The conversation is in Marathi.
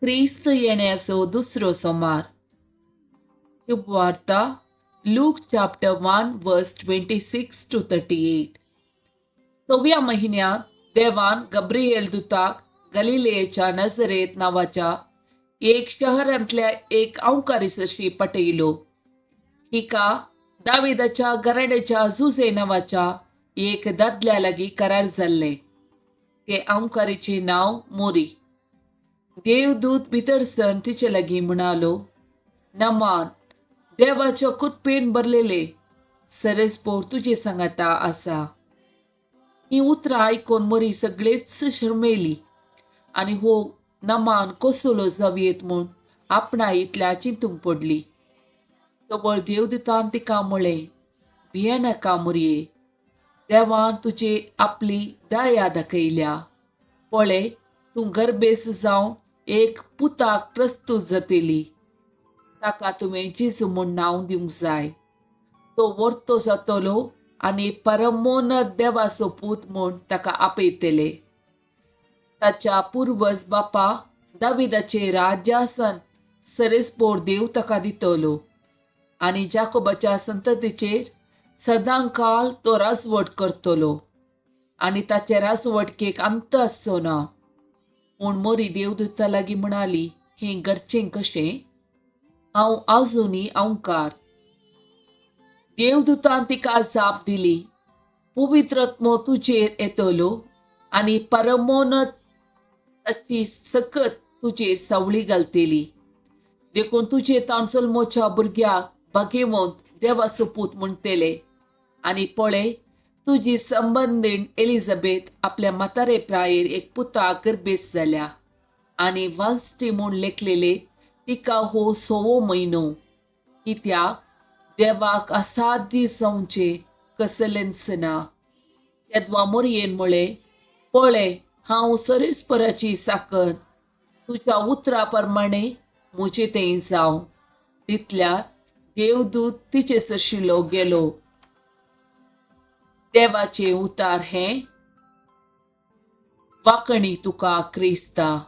ख्रिस्त येण्याचो दुसरो सोमार. शुभ वार्ता लूक चॅप्टर 1 वर्स 26 to 38. 9व्या महिन्यात देवान गब्रिएल दुताक गलिलेच्या नजरेत नावाच्या एक शहरांतल्या एक औंकारिसशी पटयलो. हिका दाविदाच्या घराण्याच्या जुजे नावाच्या एक दादल्या लागीं करार जाल्ले. ते औंकारीचे नाव मोरी. देवदूत भितर सण तिचे लागीं म्हणालो, नमान, देवाच्या कृपेन भरलेले, सरस्पोर तुझे सांगाता आसा. ही उतरां आयकून मोरी सगळेच शर्मेली आणि हो नमान कोसलो जावयेत म्हूण आपणा इतल्या चिंतूंक पडली. तोबळ देवदूतान तिका म्हळें, भिये नाका मोरये, देवान तुजे आपली दया दाखयल्या. पळय, तूं गर्भेस जावन एक पुताक प्रस्तुत जातली. ताका तुवें जेजू म्हूण नांव दिवंक जाय. तो वर्तो जातलो आनी परमोन्नत देवाचो पूत म्हूण ताका आपयतले. ताच्या पुर्वज बापा दाविदाचे राज्यासन सरस्पोर देव ताका दितलो आनी जाकोबाच्या संततीचेर सदांकाल तो राजवट करतलो आनी ताचे राजवटकेक अंत आसचो ना. पूण मोरी देवदूता लागीं म्हणाली, हें घडचें कशें? हांव आजुनी औंकार. देवदूतान तिका जाप दिली, पवित्रात्मो तुजेर येतलो आनी परमोन्नत ताची सकत तुजेर सावळी घालतली. देखून तुजे तांचलमोच्या भुरग्याक भाग्यवंत देवाचो पूत म्हणटले. आनी पळय, तुजी संबंदीण एलिझाबेथ आपल्या म्हातारे प्रायेर एक पुताक गर्भेस जाल्या आनी वांसटी म्हूण लेखलेले तिका हो 6वो म्हयनो. कित्याक देवाक असाध्य जावचें कसलेंच ना. येदवा मोरयेन म्हळें, पळय, हांव सरस्पराची साकर, तुज्या उतरा प्रमाणे म्हजें तें जावं. तितल्यार देवदूत तिचे सरशिलो गेलो. देवाचें उतार हें. वाकणी तुका क्रिस्ता.